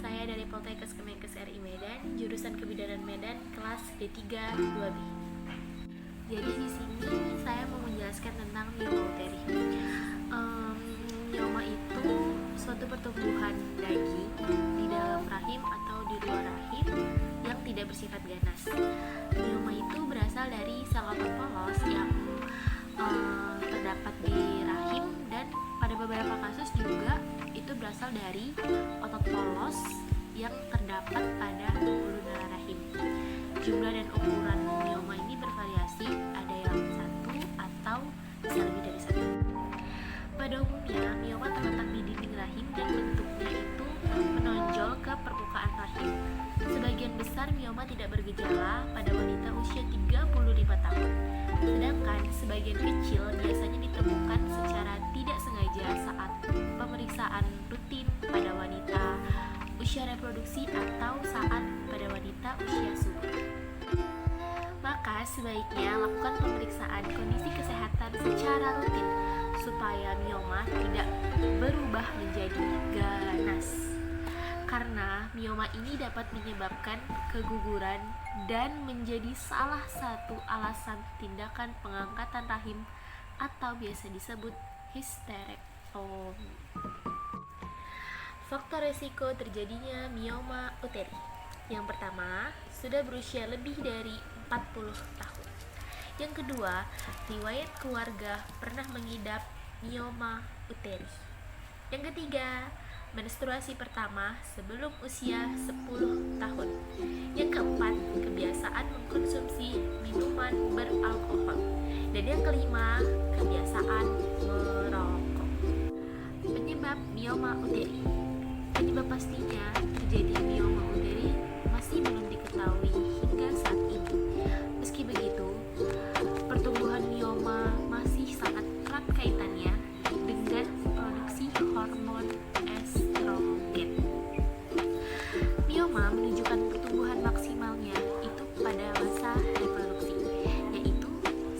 Saya dari Poltekkes Kemenkes RI Medan, jurusan Kebidanan Medan, kelas D3 2B. Jadi di sini saya mau menjelaskan tentang mioma uteri. Mioma itu suatu pertumbuhan daging di dalam rahim atau di luar rahim yang tidak bersifat ganas. Mioma itu berasal dari sel otot polos yang terdapat di rahim, dan pada beberapa kasus juga itu berasal dari otot polos yang terdapat pada pembuluh darah rahim. Jumlah dan ukuran mioma ini bervariasi, ada yang satu atau bisa lebih dari satu. Pada umumnya, mioma terletak di dinding rahim dan bentuknya itu menonjol ke permukaan rahim. Sebagian besar mioma tidak bergejala pada wanita usia 35 tahun. Sedangkan sebagian kecil biasanya ditemukan secara tidak sengaja saat pemeriksaan rutin pada wanita usia reproduksi atau saat pada wanita usia subur. Maka sebaiknya lakukan pemeriksaan kondisi kesehatan secara rutin supaya mioma tidak berubah menjadi ganas. Karena mioma ini dapat menyebabkan keguguran dan menjadi salah satu alasan tindakan pengangkatan rahim atau biasa disebut histerektomi. Faktor resiko terjadinya mioma uteri. Yang pertama, sudah berusia lebih dari 40 tahun. Yang kedua, riwayat keluarga pernah mengidap mioma uteri. Yang ketiga, menstruasi pertama sebelum usia 10 tahun. Yang keempat, kebiasaan mengkonsumsi minuman beralkohol. Dan yang kelima, kebiasaan merokok. Penyebab mioma uteri. Penyebab pastinya terjadi mioma uteri masih belum diketahui hingga saat ini. Meski begitu, pertumbuhan mioma masih sangat erat kaitannya dengan produksi hormon estrogen. Mioma menunjukkan pertumbuhan maksimalnya itu pada masa reproduksi, yaitu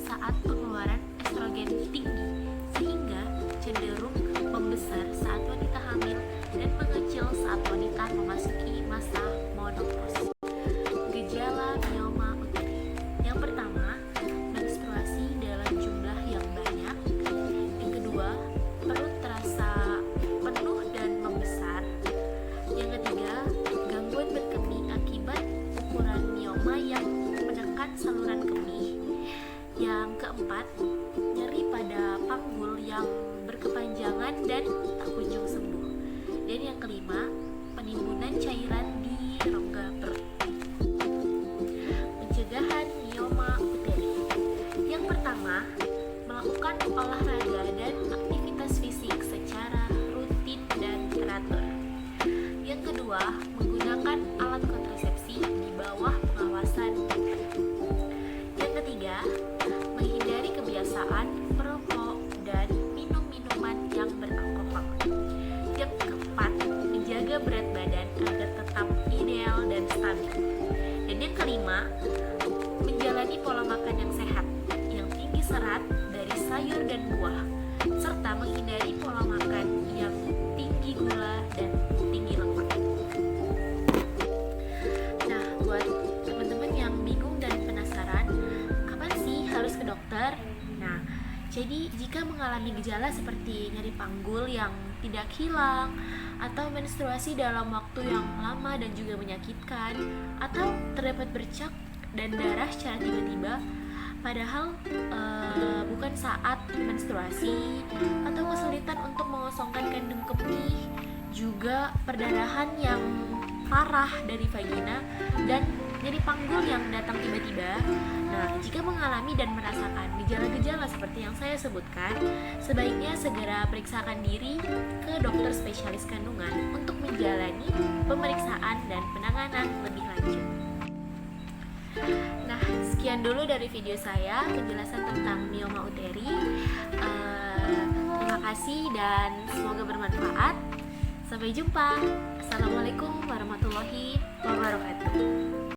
saat pengeluaran estrogen tinggi, sehingga cenderung membesar saat wanita hamil dan mengecil saat wanita memasuki masa menopause. Gejala mioma uteri. Yang pertama, menstruasi dalam jumlah yang banyak. Yang kedua, perut terasa penuh dan membesar. Yang ketiga, gangguan berkemih akibat ukuran mioma yang menekan saluran kemih. Yang keempat, nyeri pada panggul yang berkepanjangan dan tak kunjung sembuh. Dan yang kelima, penimbunan cairan di rongga perut. Pencegahan mioma uteri. Yang pertama, melakukan olahraga dan aktivitas fisik secara rutin dan teratur. Yang kedua, menggunakan alat kontrasepsi di bawah pengawasan dokter. Yang ketiga, menghindari kebiasaan merokok dan minum minuman yang beralkohol. Yang keempat, menjaga berat badan agar tetap ideal dan stabil. Dan yang kelima, menjalani pola makan yang sehat, yang tinggi serat dari sayur dan buah, serta menghindari pola makan yang tinggi gula dan tinggi lemak. Nah, buat teman-teman yang bingung dan penasaran, kapan sih harus ke dokter? Nah, jadi jika mengalami gejala seperti nyeri panggul yang tidak hilang, atau menstruasi dalam waktu yang lama dan juga menyakitkan, atau terdapat bercak dan darah secara tiba-tiba padahal bukan saat menstruasi, atau kesulitan untuk mengosongkan kandung kemih, juga perdarahan yang parah dari vagina, dan nyeri panggul yang datang tiba-tiba. Nah, jika mengalami dan merasakan gejala-gejala seperti yang saya sebutkan, sebaiknya segera periksakan diri ke dokter spesialis kandungan untuk menjalani pemeriksaan dan penanganan lebih lanjut. Nah, sekian dulu dari video saya penjelasan tentang mioma uteri. Terima kasih dan semoga bermanfaat. Sampai jumpa. Assalamualaikum.